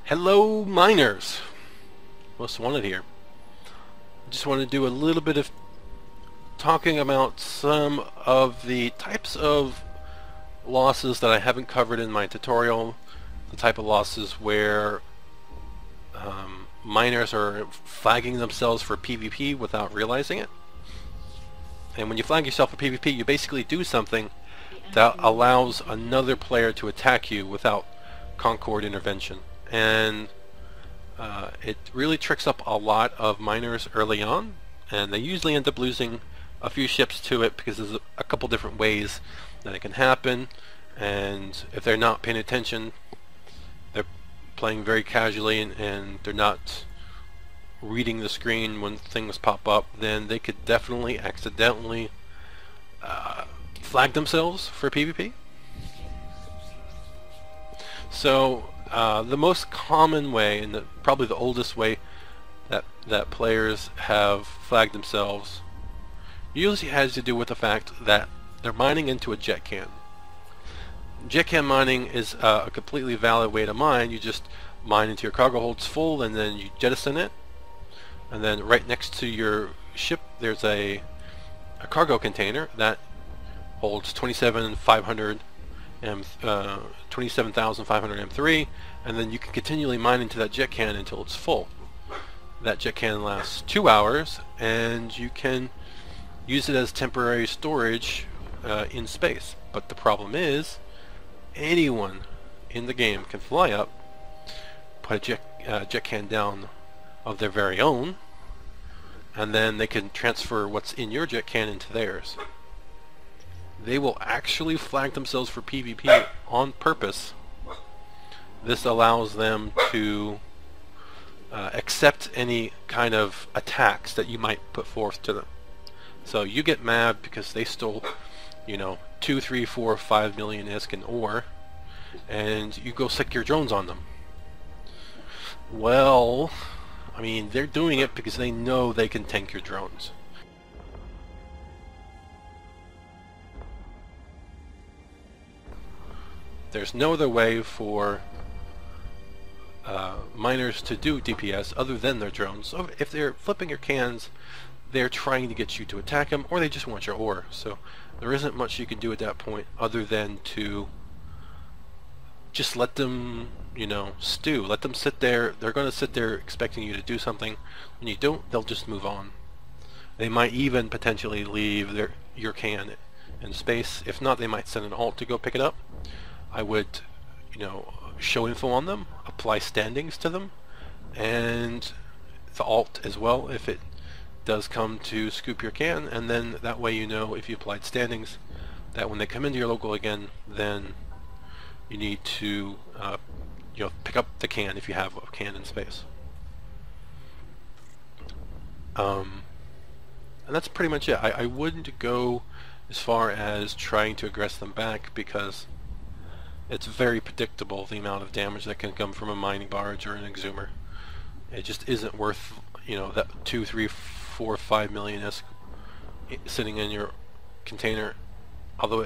Hello miners! Most wanted here. I just want to do a little bit of talking about some of the types of losses that I haven't covered in my tutorial. The type of losses where miners are flagging themselves for PvP without realizing it. And when you flag yourself for PvP, you basically do something that allows another player to attack you without Concord intervention. And it really tricks up a lot of miners early on, and they usually end up losing a few ships to it because there's a couple different ways that it can happen, and if they're not paying attention, they're playing very casually and they're not reading the screen when things pop up, then they could definitely accidentally flag themselves for PvP. So the most common way, and probably the oldest way that players have flagged themselves, usually has to do with the fact that they're mining into a jet can. Jet can mining is a completely valid way to mine. You just mine until your cargo holds full, and then you jettison it. And then right next to your ship, there's a cargo container that holds 27,500 M3, and then you can continually mine into that jet can until it's full. That jet can lasts 2 hours, and you can use it as temporary storage in space. But the problem is, anyone in the game can fly up, put a jet can down of their very own, and then they can transfer what's in your jet can into theirs. They will actually flag themselves for PvP on purpose. This allows them to accept any kind of attacks that you might put forth to them. So you get mad because they stole, 2, 3, 4, 5 million ISK in ore, and you go sick your drones on them. Well, I mean, they're doing it because they know they can tank your drones. There's no other way for miners to do DPS other than their drones. So if they're flipping your cans, they're trying to get you to attack them, or they just want your ore. So there isn't much you can do at that point other than to just let them, stew. Let them sit there. They're going to sit there expecting you to do something. When you don't, they'll just move on. They might even potentially leave your can in space. If not, they might send an alt to go pick it up. I would, show info on them, apply standings to them, and the alt as well if it does come to scoop your can, and then that way if you applied standings, that when they come into your local again, then you need to pick up the can if you have a can in space. And that's pretty much it. I wouldn't go as far as trying to aggress them back, because it's very predictable the amount of damage that can come from a mining barge or an exhumer. It just isn't worth, that 2, 3, 4, 5 million ISK sitting in your container. Although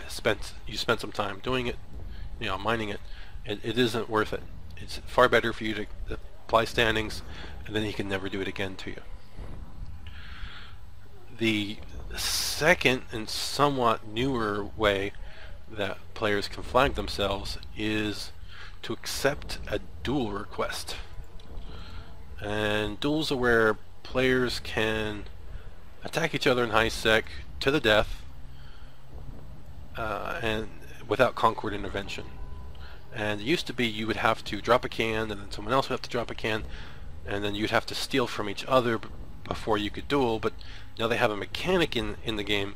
you spent some time doing it, mining it, it isn't worth it. It's far better for you to apply standings, and then he can never do it again to you. The second and somewhat newer way that players can flag themselves is to accept a duel request. And duels are where players can attack each other in high sec to the death, and without Concord intervention. And it used to be you would have to drop a can, and then someone else would have to drop a can, and then you'd have to steal from each other before you could duel. But now they have a mechanic in the game,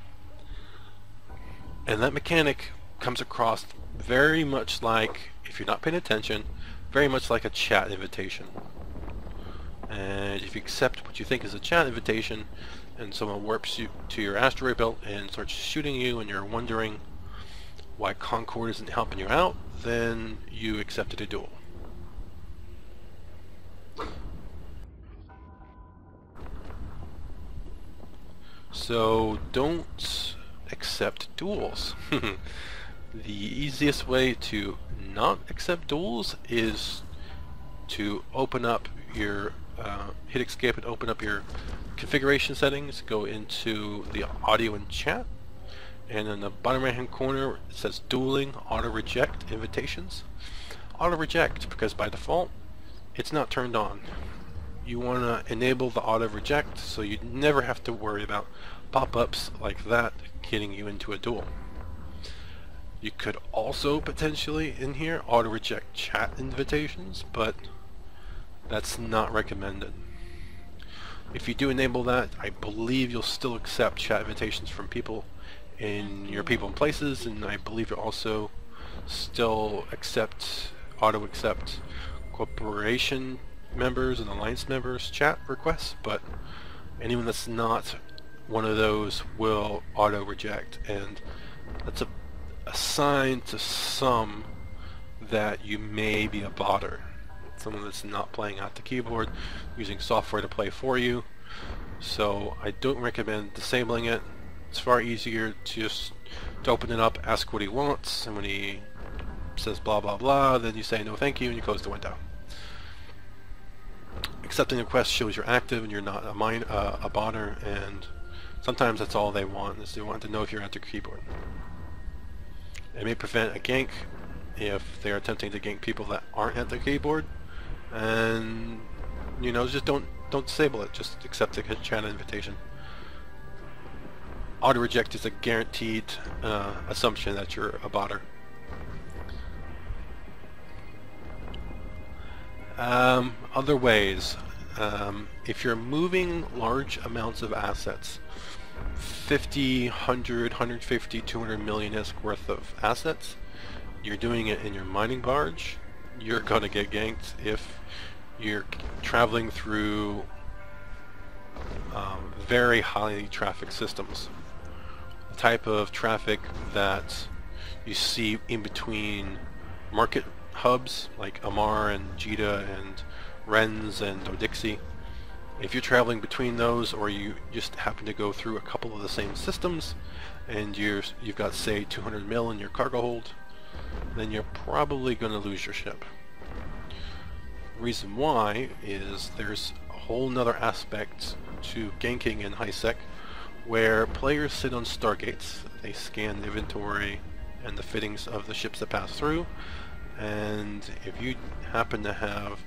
and that mechanic comes across very much like, if you're not paying attention, very much like a chat invitation. And if you accept what you think is a chat invitation, and someone warps you to your asteroid belt and starts shooting you, and you're wondering why Concord isn't helping you out, then you accepted a duel. So don't accept duels. The easiest way to not accept duels is to open up your hit escape and open up your configuration settings. Go into the audio and chat, and in the bottom right hand corner it says dueling auto reject invitations. Auto reject because by default it's not turned on. You want to enable the auto reject so you never have to worry about pop-ups like that getting you into a duel. You could also potentially in here auto reject chat invitations, but that's not recommended. If you do enable that, I believe you'll still accept chat invitations from people in your people and places, and I believe you'll also still auto accept corporation members and alliance members chat requests, but anyone that's not one of those will auto reject, and that's a sign to some that you may be a botter, someone that's not playing at the keyboard using software to play for you. So I don't recommend disabling it. It's far easier to open it up, ask what he wants, and when he says blah blah blah, then you say no thank you and you close the window. Accepting the request shows you're active and you're not a botter, and sometimes that's all they want, is they want to know if you're at their keyboard. It may prevent a gank if they're attempting to gank people that aren't at the keyboard, and you know, just don't disable it, just accept the chat invitation. Auto reject is a guaranteed assumption that you're a botter. Other ways, if you're moving large amounts of assets, 50, 100, 150, 200 million ISK worth of assets, you're doing it in your mining barge, you're gonna get ganked. If you're traveling through very highly trafficked systems, the type of traffic that you see in between market hubs like Amar and Jita and Renz and Odixie, if you're traveling between those, or you just happen to go through a couple of the same systems, and you've got say 200 mil in your cargo hold, then you're probably going to lose your ship. Reason why is there's a whole nother aspect to ganking in HiSec, where players sit on stargates. They scan the inventory and the fittings of the ships that pass through, and if you happen to have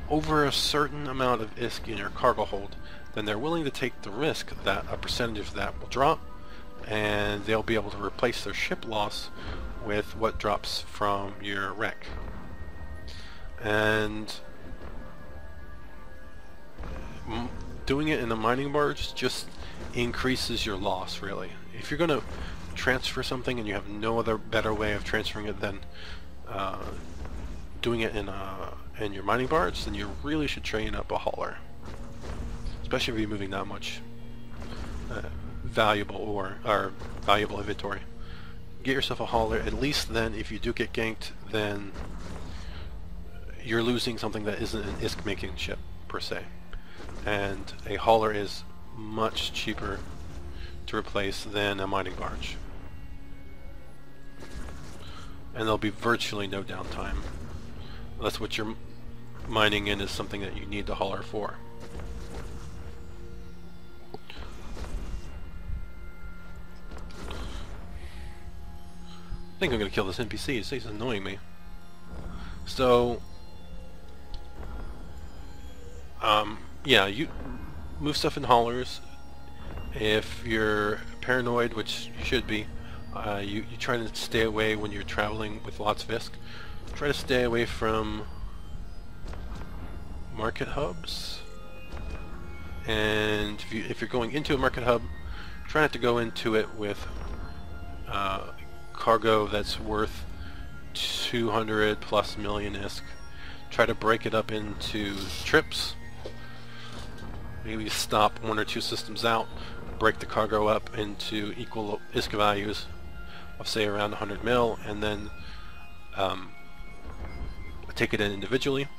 over a certain amount of ISK in your cargo hold, then they're willing to take the risk that a percentage of that will drop, and they'll be able to replace their ship loss with what drops from your wreck. And doing it in a mining barge just increases your loss, really. If you're going to transfer something and you have no other better way of transferring it than doing it in your mining barge, then you really should train up a hauler, especially if you're moving that much valuable inventory. Get yourself a hauler. At least then, if you do get ganked, then you're losing something that isn't an ISK making ship per se, and a hauler is much cheaper to replace than a mining barge, and there'll be virtually no downtime unless what you're mining in is something that you need the hauler for. I think I'm going to kill this NPC. He's annoying me. So, yeah, you move stuff in haulers. If you're paranoid, which you should be, you try to stay away when you're traveling with lots of ISK. Try to stay away from market hubs, and if you're going into a market hub, try not to go into it with cargo that's worth 200 plus million ISK. Try to break it up into trips. Maybe stop one or two systems out, break the cargo up into equal ISK values of say around 100 mil, and then take it in individually,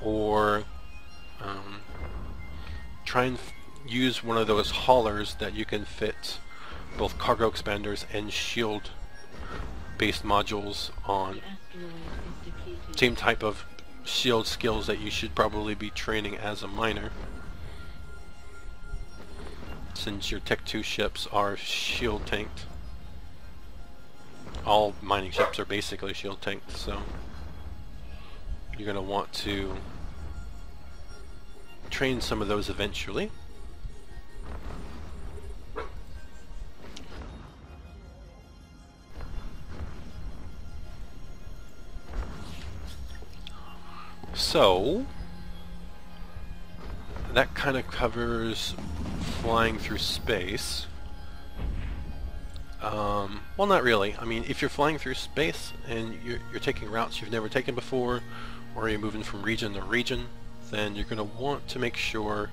or try and use one of those haulers that you can fit both cargo expanders and shield based modules on same type of shield skills that you should probably be training as a miner, since your Tech 2 ships are shield tanked. All mining ships are basically shield tanked, so you're going to want to train some of those eventually. So that kind of covers flying through space. Well, not really. I mean, if you're flying through space and you're taking routes you've never taken before, or you're moving from region to region, then you're going to want to make sure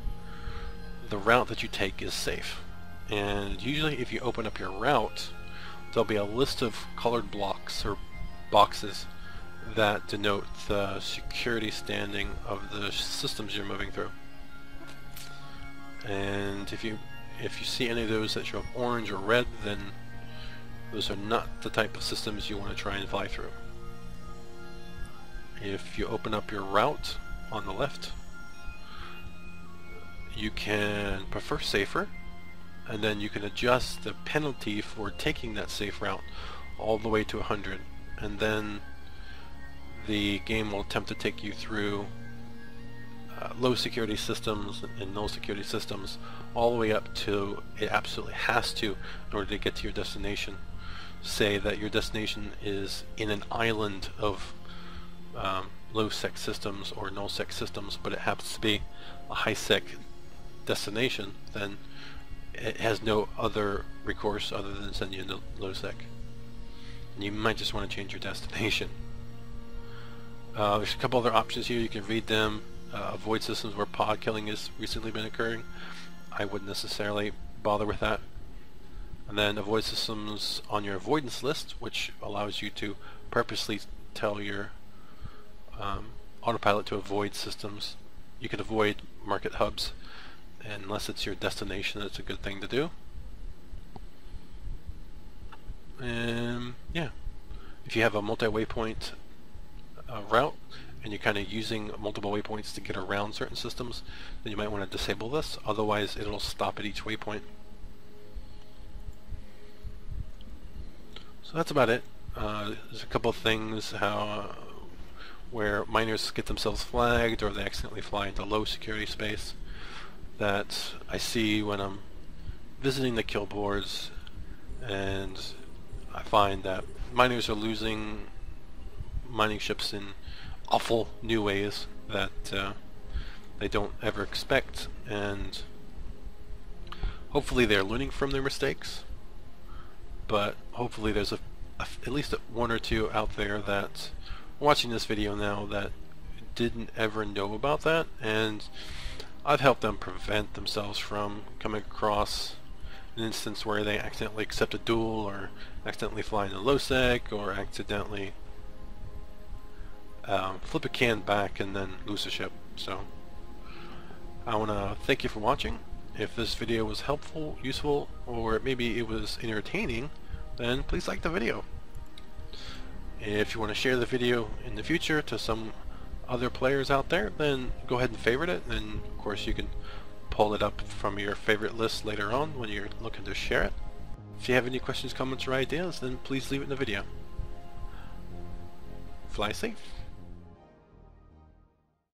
the route that you take is safe. And usually if you open up your route, there'll be a list of colored blocks or boxes that denote the security standing of the systems you're moving through. And if you see any of those that show up orange or red, then those are not the type of systems you want to try and fly through. If you open up your route on the left, you can prefer safer, and then you can adjust the penalty for taking that safe route all the way to 100, and then the game will attempt to take you through low security systems and no security systems all the way up to it absolutely has to in order to get to your destination. Say that your destination is in an island of low sec systems or no sec systems, but it happens to be a high sec destination, then it has no other recourse other than send you into low sec. And you might just want to change your destination. There's a couple other options here, you can read them. Avoid systems where pod killing has recently been occurring. I wouldn't necessarily bother with that. And then avoid systems on your avoidance list, which allows you to purposely tell your autopilot to avoid systems. You can avoid market hubs unless it's your destination. It's a good thing to do. And yeah, if you have a multi-waypoint route and you're kind of using multiple waypoints to get around certain systems, then you might want to disable this, otherwise it'll stop at each waypoint. So that's about it. There's a couple of things where miners get themselves flagged or they accidentally fly into low security space that I see when I'm visiting the kill boards, and I find that miners are losing mining ships in awful new ways that they don't ever expect, and hopefully they're learning from their mistakes, but hopefully there's at least one or two out there that are watching this video now that didn't ever know about that, and I've helped them prevent themselves from coming across an instance where they accidentally accept a duel or accidentally fly into low sec or accidentally flip a can back and then lose a ship. So I want to thank you for watching. If this video was helpful, useful, or maybe it was entertaining, then please like the video. If you want to share the video in the future to some other players out there, then go ahead and favorite it, and of course you can pull it up from your favorite list later on when you're looking to share it. If you have any questions, comments, or ideas, then please leave it in the video. Fly safe.